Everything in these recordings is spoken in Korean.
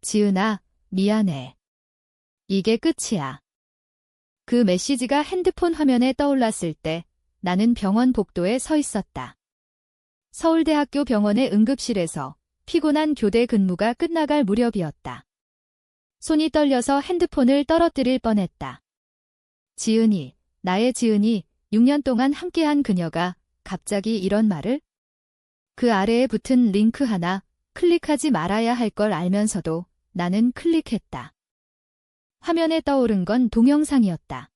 지은아, 미안해. 이게 끝이야. 그 메시지가 핸드폰 화면에 떠올랐을 때 나는 병원 복도에 서 있었다. 서울대학교 병원의 응급실에서 피곤한 교대 근무가 끝나갈 무렵이었다. 손이 떨려서 핸드폰을 떨어뜨릴 뻔했다. 지은이, 나의 지은이 6년 동안 함께한 그녀가 갑자기 이런 말을? 그 아래에 붙은 링크 하나 클릭하지 말아야 할 걸 알면서도 나는 클릭했다. 화면에 떠오른 건 동영상이었다.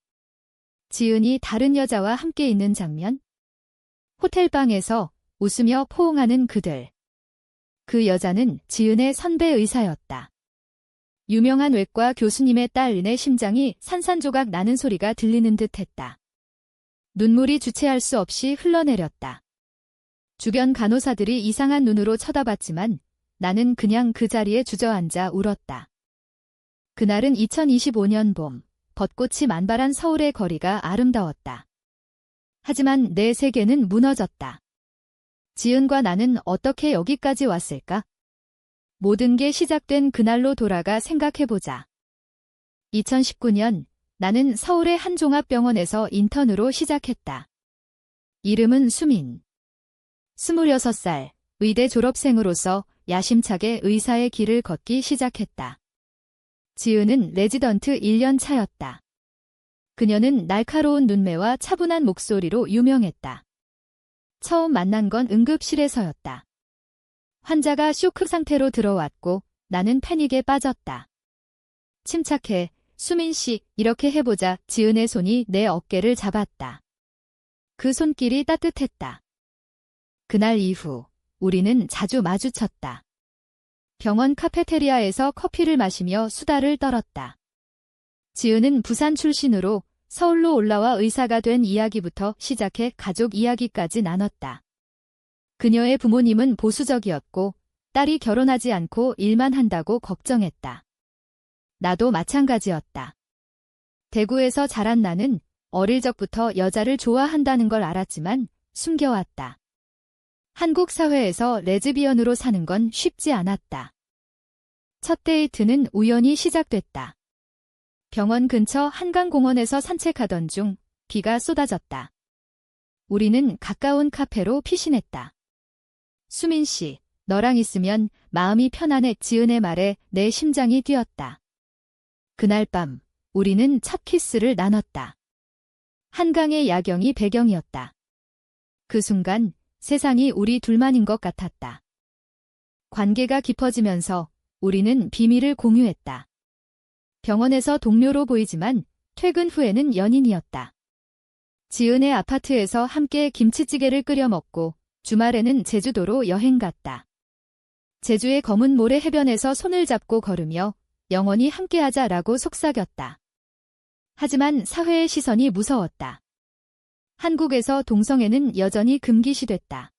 지은이 다른 여자와 함께 있는 장면? 호텔방에서 웃으며 포옹하는 그들. 그 여자는 지은의 선배 의사였다. 유명한 외과 교수님의 딸의 심장이 산산조각 나는 소리가 들리는 듯 했다. 눈물이 주체할 수 없이 흘러내렸다. 주변 간호사들이 이상한 눈으로 쳐다봤지만 나는 그냥 그 자리에 주저앉아 울었다. 그날은 2025년 봄, 벚꽃이 만발한 서울의 거리가 아름다웠다. 하지만 내 세계는 무너졌다. 지은과 나는 어떻게 여기까지 왔을까? 모든 게 시작된 그날로 돌아가 생각해보자. 2019년 나는 서울의 한 종합병원에서 인턴으로 시작했다. 이름은 수민. 26살, 의대 졸업생으로서 야심차게 의사의 길을 걷기 시작했다. 지은은 레지던트 1년 차였다. 그녀는 날카로운 눈매와 차분한 목소리로 유명했다. 처음 만난 건 응급실에서였다. 환자가 쇼크 상태로 들어왔고 나는 패닉에 빠졌다. 침착해, 수민 씨, 이렇게 해보자. 지은의 손이 내 어깨를 잡았다. 그 손길이 따뜻했다. 그날 이후 우리는 자주 마주쳤다. 병원 카페테리아에서 커피를 마시며 수다를 떨었다. 지은은 부산 출신으로 서울로 올라와 의사가 된 이야기부터 시작해 가족 이야기까지 나눴다. 그녀의 부모님은 보수적이었고 딸이 결혼하지 않고 일만 한다고 걱정했다. 나도 마찬가지였다. 대구에서 자란 나는 어릴 적부터 여자를 좋아한다는 걸 알았지만 숨겨왔다. 한국 사회에서 레즈비언으로 사는 건 쉽지 않았다. 첫 데이트는 우연히 시작됐다. 병원 근처 한강공원에서 산책하던 중 비가 쏟아졌다. 우리는 가까운 카페로 피신했다. 수민 씨, 너랑 있으면 마음이 편안해. 지은의 말에 내 심장이 뛰었다. 그날 밤 우리는 첫 키스를 나눴다. 한강의 야경이 배경이었다. 그 순간 세상이 우리 둘만인 것 같았다. 관계가 깊어지면서 우리는 비밀을 공유했다. 병원에서 동료로 보이지만 퇴근 후에는 연인이었다. 지은의 아파트에서 함께 김치찌개를 끓여 먹고 주말에는 제주도로 여행 갔다. 제주의 검은 모래 해변에서 손을 잡고 걸으며 영원히 함께하자라고 속삭였다. 하지만 사회의 시선이 무서웠다. 한국에서 동성애는 여전히 금기시됐다.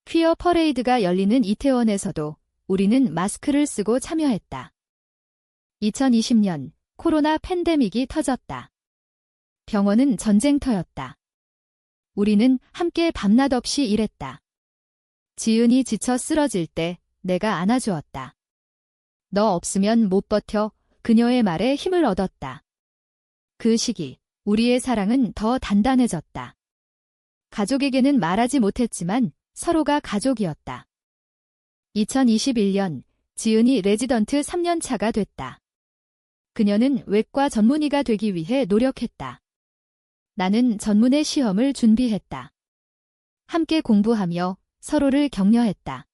퀴어 퍼레이드가 열리는 이태원에서도 우리는 마스크를 쓰고 참여했다. 2020년 코로나 팬데믹이 터졌다. 병원은 전쟁터였다. 우리는 함께 밤낮 없이 일했다. 지은이 지쳐 쓰러질 때 내가 안아주었다. 너 없으면 못 버텨. 그녀의 말에 힘을 얻었다. 그 시기 우리의 사랑은 더 단단해졌다. 가족에게는 말하지 못했지만 서로가 가족이었다. 2021년 지은이 레지던트 3년 차가 됐다. 그녀는 외과 전문의가 되기 위해 노력했다. 나는 전문의 시험을 준비했다. 함께 공부하며 서로를 격려했다.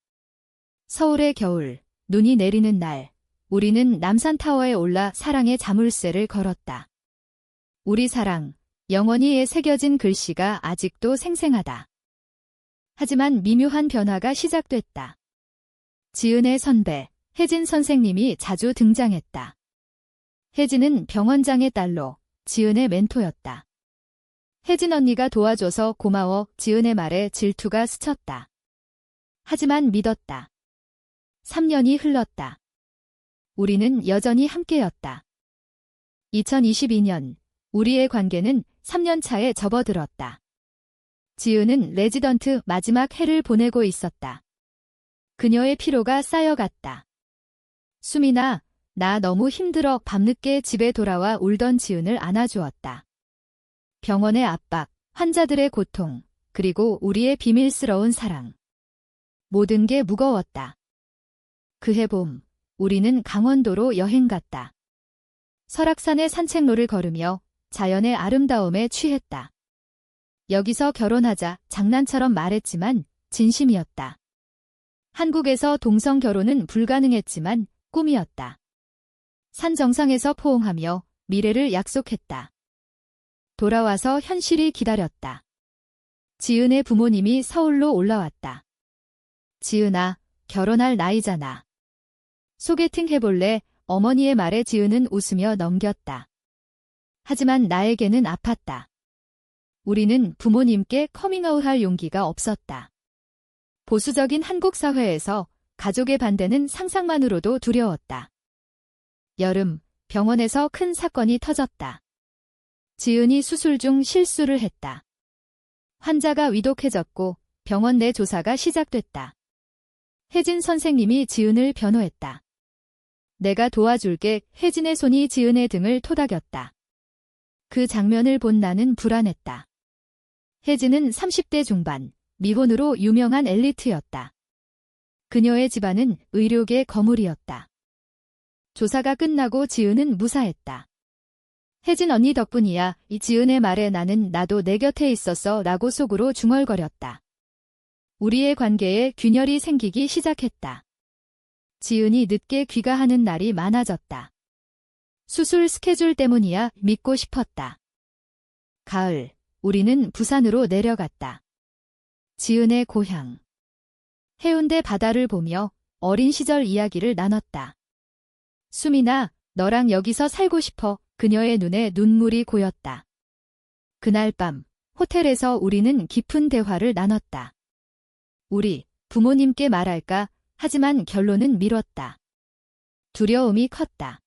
서울의 겨울, 눈이 내리는 날, 우리는 남산타워에 올라 사랑의 자물쇠를 걸었다. 우리 사랑, 영원히에 새겨진 글씨가 아직도 생생하다. 하지만 미묘한 변화가 시작됐다. 지은의 선배, 혜진 선생님이 자주 등장했다. 혜진은 병원장의 딸로 지은의 멘토였다. 혜진 언니가 도와줘서 고마워. 지은의 말에 질투가 스쳤다. 하지만 믿었다. 3년이 흘렀다. 우리는 여전히 함께였다. 2022년 우리의 관계는 3년 차에 접어들었다. 지은은 레지던트 마지막 해를 보내고 있었다. 그녀의 피로가 쌓여갔다. 수민아, 나 너무 힘들어. 밤늦게 집에 돌아와 울던 지은을 안아주었다. 병원의 압박, 환자들의 고통, 그리고 우리의 비밀스러운 사랑. 모든 게 무거웠다. 그해 봄, 우리는 강원도로 여행 갔다. 설악산의 산책로를 걸으며 자연의 아름다움에 취했다. 여기서 결혼하자 장난처럼 말했지만 진심이었다. 한국에서 동성 결혼은 불가능했지만 꿈이었다. 산 정상에서 포옹하며 미래를 약속했다. 돌아와서 현실이 기다렸다. 지은의 부모님이 서울로 올라왔다. 지은아, 결혼할 나이잖아. 소개팅 해볼래? 어머니의 말에 지은은 웃으며 넘겼다. 하지만 나에게는 아팠다. 우리는 부모님께 커밍아웃할 용기가 없었다. 보수적인 한국 사회에서 가족의 반대는 상상만으로도 두려웠다. 여름, 병원에서 큰 사건이 터졌다. 지은이 수술 중 실수를 했다. 환자가 위독해졌고 병원 내 조사가 시작됐다. 혜진 선생님이 지은을 변호했다. 내가 도와줄게. 혜진의 손이 지은의 등을 토닥였다. 그 장면을 본 나는 불안했다. 혜진은 30대 중반, 미혼으로 유명한 엘리트였다. 그녀의 집안은 의료계 거물이었다. 조사가 끝나고 지은은 무사했다. 혜진 언니 덕분이야. 이 지은의 말에 나도 내 곁에 있었어 라고 속으로 중얼거렸다. 우리의 관계에 균열이 생기기 시작했다. 지은이 늦게 귀가하는 날이 많아졌다. 수술 스케줄 때문이야. 믿고 싶었다. 가을, 우리는 부산으로 내려갔다. 지은의 고향. 해운대 바다를 보며 어린 시절 이야기를 나눴다. 수민아, 너랑 여기서 살고 싶어. 그녀의 눈에 눈물이 고였다. 그날 밤, 호텔에서 우리는 깊은 대화를 나눴다. 우리 부모님께 말할까? 하지만 결론은 미뤘다. 두려움이 컸다.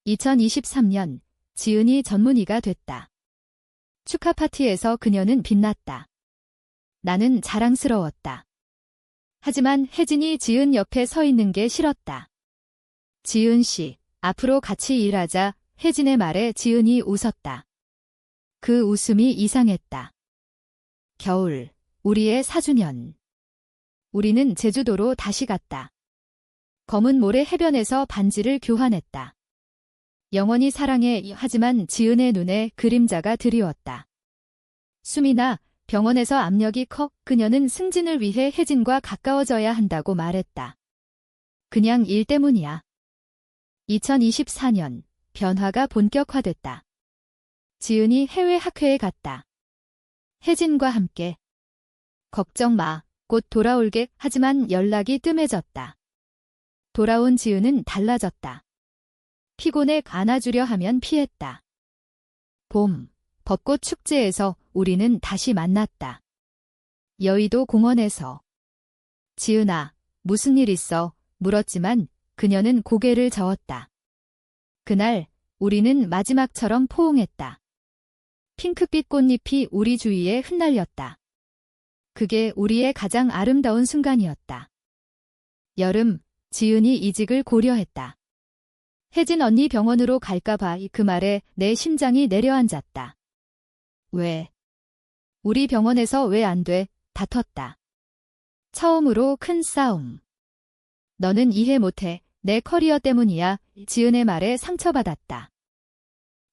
2023년, 지은이 전문의가 됐다. 축하 파티에서 그녀는 빛났다. 나는 자랑스러웠다. 하지만 혜진이 지은 옆에 서 있는 게 싫었다. 지은 씨, 앞으로 같이 일하자. 혜진의 말에 지은이 웃었다. 그 웃음이 이상했다. 겨울, 우리의 4주년. 우리는 제주도로 다시 갔다. 검은 모래 해변에서 반지를 교환했다. 영원히 사랑해. 하지만 지은의 눈에 그림자가 드리웠다. 수민아, 병원에서 압력이 커. 그녀는 승진을 위해 혜진과 가까워져야 한다고 말했다. 그냥 일 때문이야. 2024년, 변화가 본격화됐다. 지은이 해외 학회에 갔다. 혜진과 함께. 걱정 마. 곧 돌아올게. 하지만 연락이 뜸해졌다. 돌아온 지은은 달라졌다. 피곤해 안아주려 하면 피했다. 봄, 벚꽃 축제에서 우리는 다시 만났다. 여의도 공원에서. 지은아, 무슨 일 있어? 물었지만 그녀는 고개를 저었다. 그날 우리는 마지막처럼 포옹했다. 핑크빛 꽃잎이 우리 주위에 흩날렸다. 그게 우리의 가장 아름다운 순간이었다. 여름, 지은이 이직을 고려했다. 혜진 언니 병원으로 갈까봐. 그 말에 내 심장이 내려앉았다. 왜? 우리 병원에서 왜 안 돼? 다퉜다. 처음으로 큰 싸움. 너는 이해 못해. 내 커리어 때문이야. 지은의 말에 상처받았다.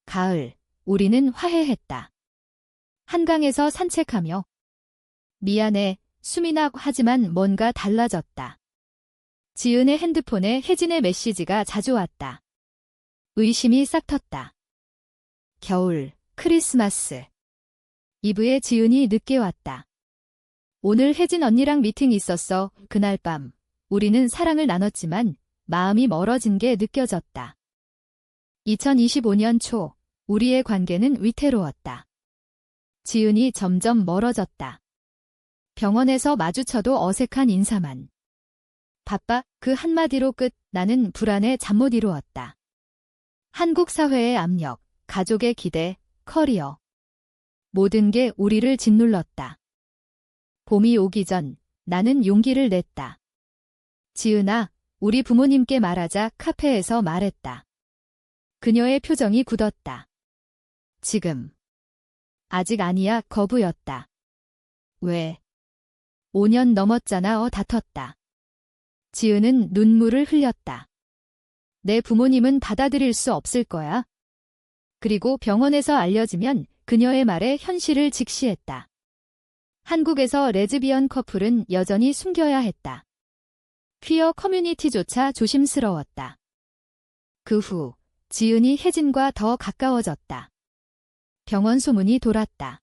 가을, 우리는 화해했다. 한강에서 산책하며. 미안해, 수민아. 하지만 뭔가 달라졌다. 지은의 핸드폰에 혜진의 메시지가 자주 왔다. 의심이 싹 텄다. 겨울, 크리스마스. 이브에 지은이 늦게 왔다. 오늘 혜진 언니랑 미팅 있었어. 그날 밤, 우리는 사랑을 나눴지만 마음이 멀어진 게 느껴졌다. 2025년 초, 우리의 관계는 위태로웠다. 지은이 점점 멀어졌다. 병원에서 마주쳐도 어색한 인사만. 바빠, 그 한마디로 끝. 나는 불안에 잠 못 이루었다. 한국 사회의 압력, 가족의 기대, 커리어. 모든 게 우리를 짓눌렀다. 봄이 오기 전 나는 용기를 냈다. 지은아, 우리 부모님께 말하자 카페에서 말했다. 그녀의 표정이 굳었다. 지금. 아직 아니야, 거부였다. 왜? 5년 넘었잖아, 다퉜다. 지은은 눈물을 흘렸다. 내 부모님은 받아들일 수 없을 거야. 그리고 병원에서 알려지면 그녀의 말에 현실을 직시했다. 한국에서 레즈비언 커플은 여전히 숨겨야 했다. 퀴어 커뮤니티조차 조심스러웠다. 그 후 지은이 혜진과 더 가까워졌다. 병원 소문이 돌았다.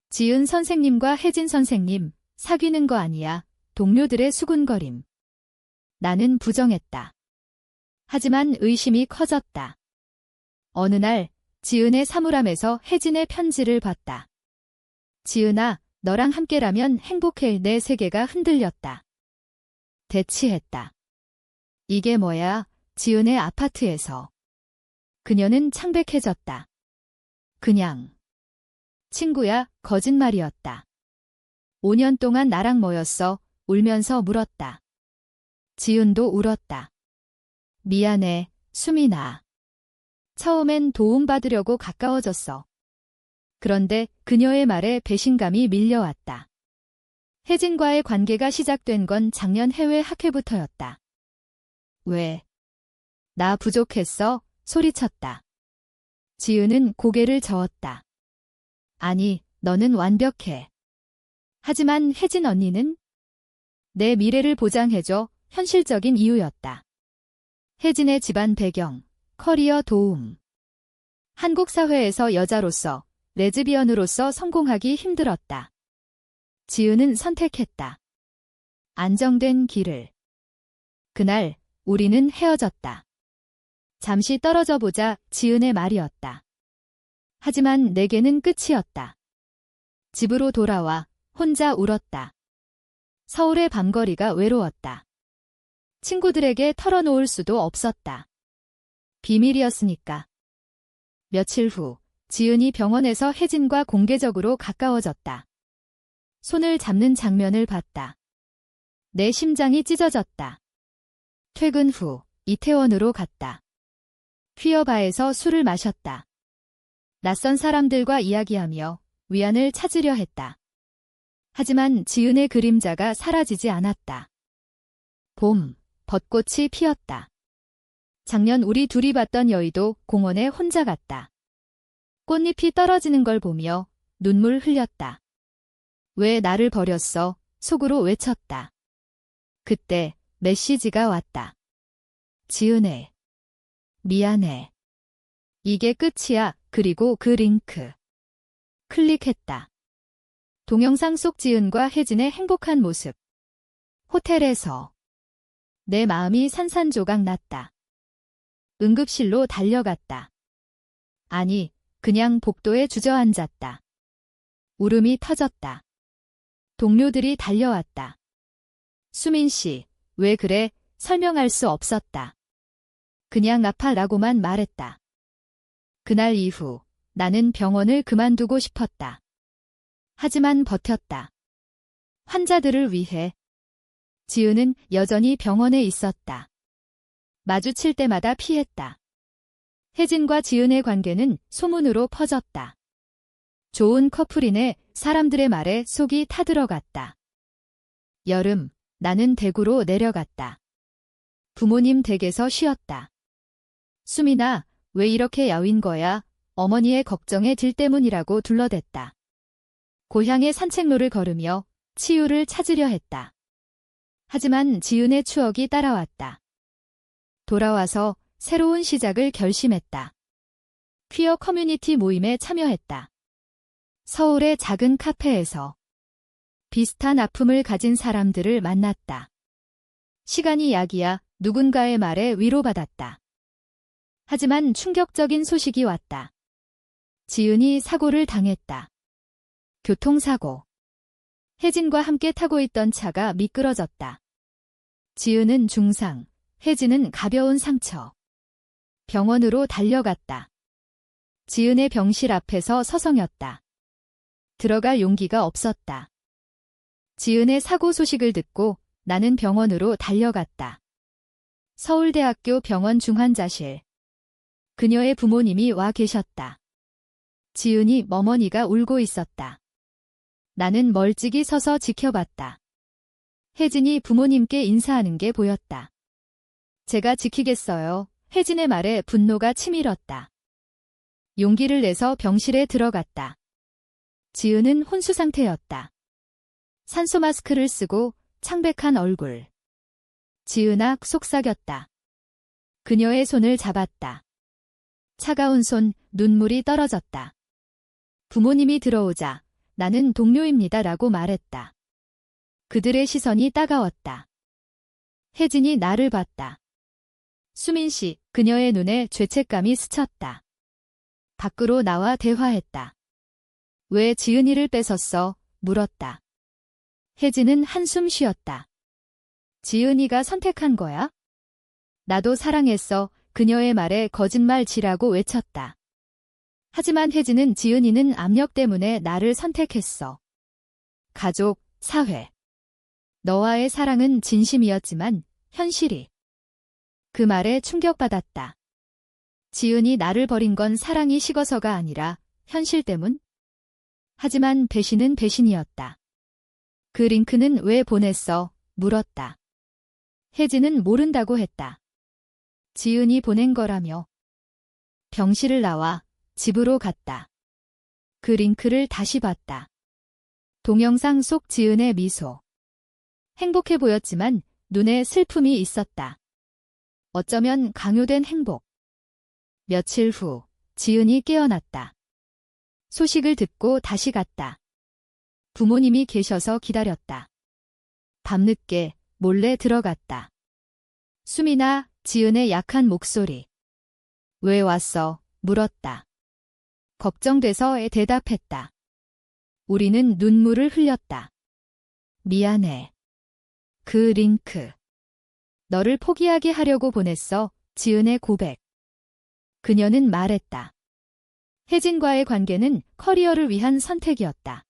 지은 선생님과 혜진 선생님, 사귀는 거 아니야. 동료들의 수군거림. 나는 부정했다. 하지만 의심이 커졌다. 어느 날 지은의 사물함에서 혜진의 편지를 봤다. 지은아, 너랑 함께라면 행복해. 내 세계가 흔들렸다. 대치했다. 이게 뭐야? 지은의 아파트에서. 그녀는 창백해졌다. 그냥. 친구야, 거짓말이었다. 5년 동안 나랑 뭐였어? 울면서 물었다. 지은도 울었다. 미안해, 수민아. 처음엔 도움받으려고 가까워졌어. 그런데 그녀의 말에 배신감이 밀려왔다. 혜진과의 관계가 시작된 건 작년 해외 학회부터였다. 왜? 나 부족했어? 소리쳤다. 지은은 고개를 저었다. 아니, 너는 완벽해. 하지만 혜진 언니는? 내 미래를 보장해줘. 현실적인 이유였다. 혜진의 집안 배경, 커리어 도움. 한국 사회에서 여자로서, 레즈비언으로서 성공하기 힘들었다. 지은은 선택했다. 안정된 길을. 그날 우리는 헤어졌다. 잠시 떨어져 보자. 지은의 말이었다. 하지만 내게는 끝이었다. 집으로 돌아와 혼자 울었다. 서울의 밤거리가 외로웠다. 친구들에게 털어놓을 수도 없었다. 비밀이었으니까. 며칠 후 지은이 병원에서 혜진과 공개적으로 가까워졌다. 손을 잡는 장면을 봤다. 내 심장이 찢어졌다. 퇴근 후 이태원으로 갔다. 퀴어바에서 술을 마셨다. 낯선 사람들과 이야기하며 위안을 찾으려 했다. 하지만 지은의 그림자가 사라지지 않았다. 봄, 벚꽃이 피었다. 작년 우리 둘이 봤던 여의도 공원에 혼자 갔다. 꽃잎이 떨어지는 걸 보며 눈물 흘렸다. 왜 나를 버렸어? 속으로 외쳤다. 그때 메시지가 왔다. 지은애. 미안해. 이게 끝이야. 그리고 그 링크. 클릭했다. 동영상 속 지은과 혜진의 행복한 모습. 호텔에서. 내 마음이 산산조각 났다. 응급실로 달려갔다. 아니, 그냥 복도에 주저앉았다. 울음이 터졌다. 동료들이 달려왔다. 수민 씨, 왜 그래? 설명할 수 없었다. 그냥 아파라고만 말했다. 그날 이후 나는 병원을 그만두고 싶었다. 하지만 버텼다. 환자들을 위해. 지은은 여전히 병원에 있었다. 마주칠 때마다 피했다. 혜진과 지은의 관계는 소문으로 퍼졌다. 좋은 커플이네. 사람들의 말에 속이 타들어갔다. 여름, 나는 대구로 내려갔다. 부모님 댁에서 쉬었다. 수민아, 왜 이렇게 야윈 거야? 어머니의 걱정에 들 때문이라고 둘러댔다. 고향의 산책로를 걸으며 치유를 찾으려 했다. 하지만 지은의 추억이 따라왔다. 돌아와서 새로운 시작을 결심했다. 퀴어 커뮤니티 모임에 참여했다. 서울의 작은 카페에서 비슷한 아픔을 가진 사람들을 만났다. 시간이 약이야. 누군가의 말에 위로받았다. 하지만 충격적인 소식이 왔다. 지은이 사고를 당했다. 교통사고. 혜진과 함께 타고 있던 차가 미끄러졌다. 지은은 중상, 혜진은 가벼운 상처. 병원으로 달려갔다. 지은의 병실 앞에서 서성였다. 들어갈 용기가 없었다. 지은의 사고 소식을 듣고 나는 병원으로 달려갔다. 서울대학교 병원 중환자실. 그녀의 부모님이 와 계셨다. 지은이 어머니가 울고 있었다. 나는 멀찍이 서서 지켜봤다. 혜진이 부모님께 인사하는 게 보였다. 제가 지키겠어요. 혜진의 말에 분노가 치밀었다. 용기를 내서 병실에 들어갔다. 지은은 혼수 상태였다. 산소 마스크를 쓰고 창백한 얼굴. 지은아 속삭였다. 그녀의 손을 잡았다. 차가운 손, 눈물이 떨어졌다. 부모님이 들어오자 나는 동료입니다라고 말했다. 그들의 시선이 따가웠다. 혜진이 나를 봤다. 수민 씨, 그녀의 눈에 죄책감이 스쳤다. 밖으로 나와 대화했다. 왜 지은이를 뺏었어? 물었다. 혜진은 한숨 쉬었다. 지은이가 선택한 거야? 나도 사랑했어. 그녀의 말에 거짓말치라고 외쳤다. 하지만 혜진은 지은이는 압력 때문에 나를 선택했어. 가족, 사회. 너와의 사랑은 진심이었지만 현실이. 그 말에 충격받았다. 지은이 나를 버린 건 사랑이 식어서가 아니라 현실 때문? 하지만 배신은 배신이었다. 그 링크는 왜 보냈어? 물었다. 혜진은 모른다고 했다. 지은이 보낸 거라며. 병실을 나와 집으로 갔다. 그 링크를 다시 봤다. 동영상 속 지은의 미소. 행복해 보였지만 눈에 슬픔이 있었다. 어쩌면 강요된 행복. 며칠 후 지은이 깨어났다. 소식을 듣고 다시 갔다. 부모님이 계셔서 기다렸다. 밤늦게 몰래 들어갔다. 수민아, 지은의 약한 목소리. 왜 왔어? 물었다. 걱정돼서 대답했다. 우리는 눈물을 흘렸다. 미안해. 그 링크. 너를 포기하게 하려고 보냈어. 지은의 고백. 그녀는 말했다. 혜진과의 관계는 커리어를 위한 선택이었다.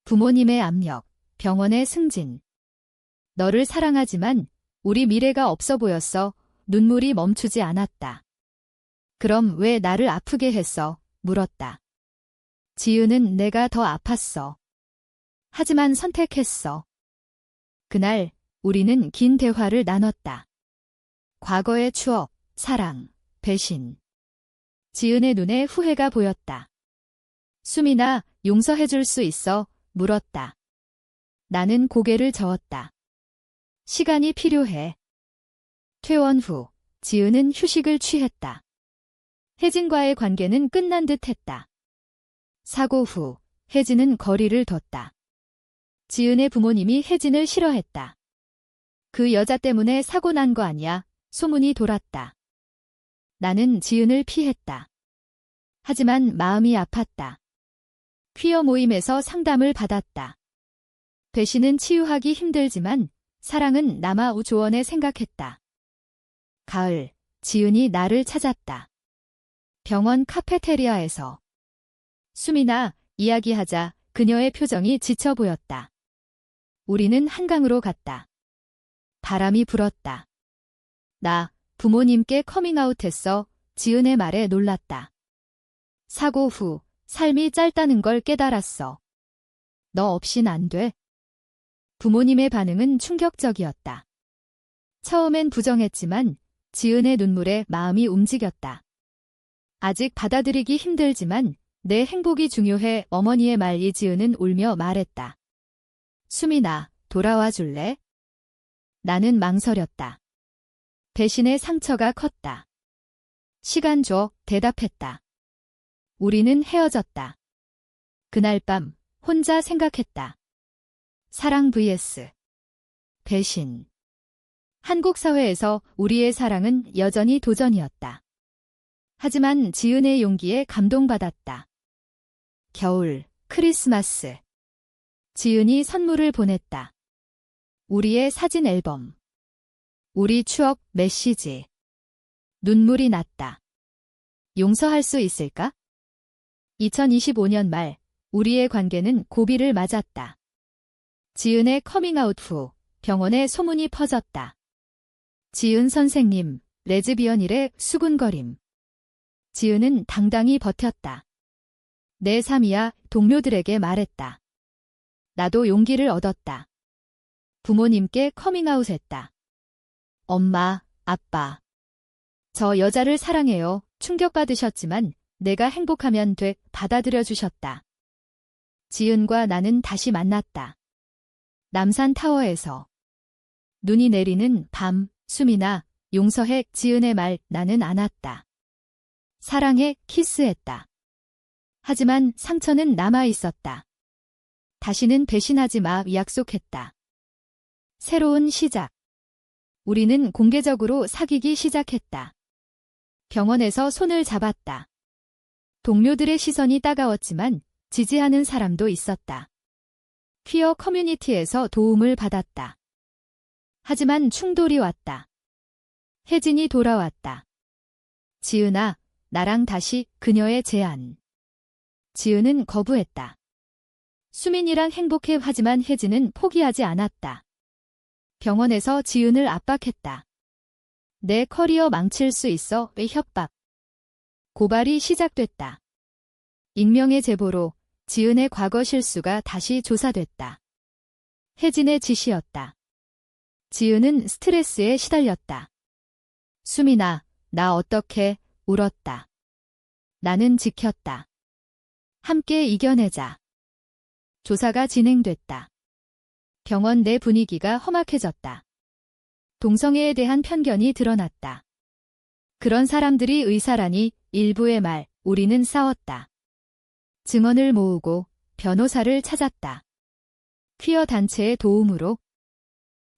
부모님의 압력, 병원의 승진. 너를 사랑하지만 우리 미래가 없어 보였어. 눈물이 멈추지 않았다. 그럼 왜 나를 아프게 했어? 물었다. 지은은 내가 더 아팠어. 하지만 선택했어. 그날 우리는 긴 대화를 나눴다. 과거의 추억, 사랑, 배신. 지은의 눈에 후회가 보였다. 수민아, 용서해줄 수 있어? 물었다. 나는 고개를 저었다. 시간이 필요해. 퇴원 후 지은은 휴식을 취했다. 혜진과의 관계는 끝난 듯 했다. 사고 후 혜진은 거리를 뒀다. 지은의 부모님이 혜진을 싫어했다. 그 여자 때문에 사고 난 거 아니야? 소문이 돌았다. 나는 지은을 피했다. 하지만 마음이 아팠다. 퀴어 모임에서 상담을 받았다. 배신은 치유하기 힘들지만 사랑은 남아 조언에 생각했다. 가을, 지은이 나를 찾았다. 병원 카페테리아에서. 수민아, 이야기하자. 그녀의 표정이 지쳐 보였다. 우리는 한강으로 갔다. 바람이 불었다. 나 부모님께 커밍아웃했어. 지은의 말에 놀랐다. 사고 후 삶이 짧다는 걸 깨달았어. 너 없인 안 돼. 부모님의 반응은 충격적이었다. 처음엔 부정했지만 지은의 눈물에 마음이 움직였다. 아직 받아들이기 힘들지만 내 행복이 중요해. 어머니의 말 이지은은 울며 말했다. 수민아, 돌아와 줄래? 나는 망설였다. 배신의 상처가 컸다. 시간 줘, 대답했다. 우리는 헤어졌다. 그날 밤 혼자 생각했다. 사랑 vs 배신. 한국 사회에서 우리의 사랑은 여전히 도전이었다. 하지만 지은의 용기에 감동받았다. 겨울, 크리스마스. 지은이 선물을 보냈다. 우리의 사진 앨범. 우리 추억 메시지. 눈물이 났다. 용서할 수 있을까? 2025년 말 우리의 관계는 고비를 맞았다. 지은의 커밍아웃 후 병원에 소문이 퍼졌다. 지은 선생님, 레즈비언 일의 수군거림. 지은은 당당히 버텼다. 내 삶이야, 동료들에게 말했다. 나도 용기를 얻었다. 부모님께 커밍아웃했다. 엄마, 아빠. 저 여자를 사랑해요. 충격받으셨지만 내가 행복하면 돼. 받아들여 주셨다. 지은과 나는 다시 만났다. 남산타워에서. 눈이 내리는 밤, 수민아, 용서해. 지은의 말 나는 안았다. 사랑해. 키스했다. 하지만 상처는 남아 있었다. 다시는 배신하지 마. 약속했다. 새로운 시작. 우리는 공개적으로 사귀기 시작했다. 병원에서 손을 잡았다. 동료들의 시선이 따가웠지만 지지하는 사람도 있었다. 퀴어 커뮤니티에서 도움을 받았다. 하지만 충돌이 왔다. 혜진이 돌아왔다. 지은아, 나랑 다시. 그녀의 제안. 지은은 거부했다. 수민이랑 행복해. 하지만 혜진은 포기하지 않았다. 병원에서 지은을 압박했다. 내 커리어 망칠 수 있어. 왜 협박. 고발이 시작됐다. 익명의 제보로 지은의 과거 실수가 다시 조사됐다. 혜진의 지시였다. 지은은 스트레스에 시달렸다. 수민아, 나 어떡해. 울었다. 나는 지켰다. 함께 이겨내자. 조사가 진행됐다. 병원 내 분위기가 험악해졌다. 동성애에 대한 편견이 드러났다. 그런 사람들이 의사라니. 일부의 말, 우리는 싸웠다. 증언을 모으고 변호사를 찾았다. 퀴어 단체의 도움으로.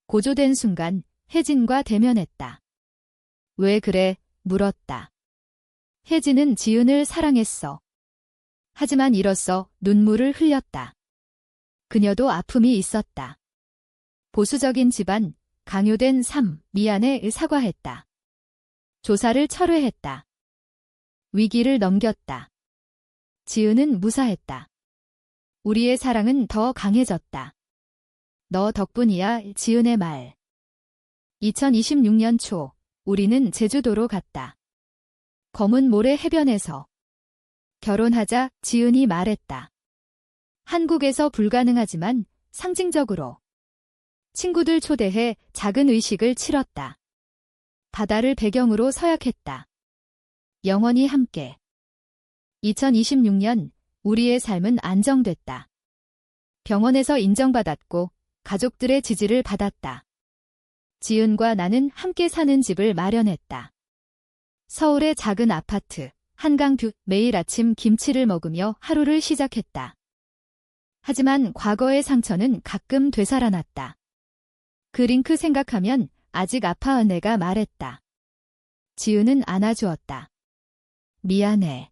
고조된 순간 혜진과 대면했다. 왜 그래? 물었다. 혜진은 지은을 사랑했어. 하지만 이로써 눈물을 흘렸다. 그녀도 아픔이 있었다. 보수적인 집안, 강요된 삶, 미안해. 사과했다. 조사를 철회했다. 위기를 넘겼다. 지은은 무사했다. 우리의 사랑은 더 강해졌다. 너 덕분이야. 지은의 말. 2026년 초, 우리는 제주도로 갔다. 검은 모래 해변에서. 결혼하자. 지은이 말했다. 한국에서 불가능하지만 상징적으로. 친구들 초대해 작은 의식을 치렀다. 바다를 배경으로 서약했다. 영원히 함께. 2026년 우리의 삶은 안정됐다. 병원에서 인정받았고 가족들의 지지를 받았다. 지은과 나는 함께 사는 집을 마련했다. 서울의 작은 아파트, 한강뷰. 매일 아침 김치를 먹으며 하루를 시작했다. 하지만 과거의 상처는 가끔 되살아났다. 그 링크 생각하면 아직 아파. 내가 말했다. 지은은 안아주었다. 미안해.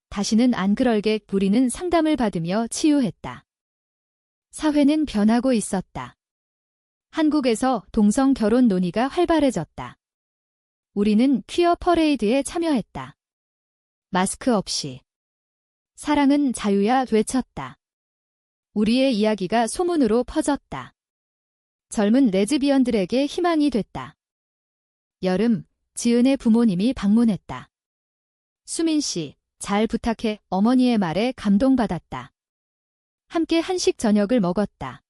다시는 안 그럴게. 우리는 상담을 받으며 치유했다. 사회는 변하고 있었다. 한국에서 동성 결혼 논의가 활발해졌다. 우리는 퀴어 퍼레이드에 참여했다. 마스크 없이. 사랑은 자유야. 외쳤다. 우리의 이야기가 소문으로 퍼졌다. 젊은 레즈비언들에게 희망이 됐다. 여름, 지은의 부모님이 방문했다. 수민 씨, 잘 부탁해. 어머니의 말에 감동받았다. 함께 한식 저녁을 먹었다.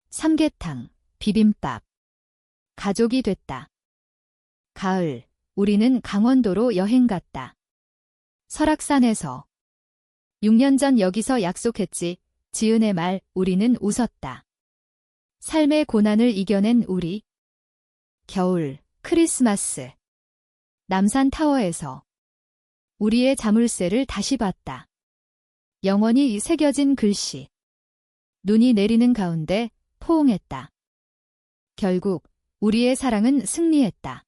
삼계탕, 비빔밥. 가족이 됐다. 가을, 우리는 강원도로 여행 갔다. 설악산에서. 6년 전 여기서 약속했지. 지은의 말, 우리는 웃었다. 삶의 고난을 이겨낸 우리. 겨울, 크리스마스. 남산타워에서. 우리의 자물쇠를 다시 봤다. 영원히 새겨진 글씨. 눈이 내리는 가운데 포옹했다. 결국 우리의 사랑은 승리했다.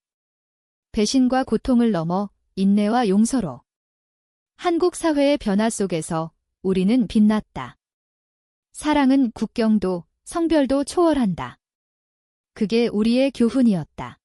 배신과 고통을 넘어 인내와 용서로. 한국 사회의 변화 속에서 우리는 빛났다. 사랑은 국경도 성별도 초월한다. 그게 우리의 교훈이었다.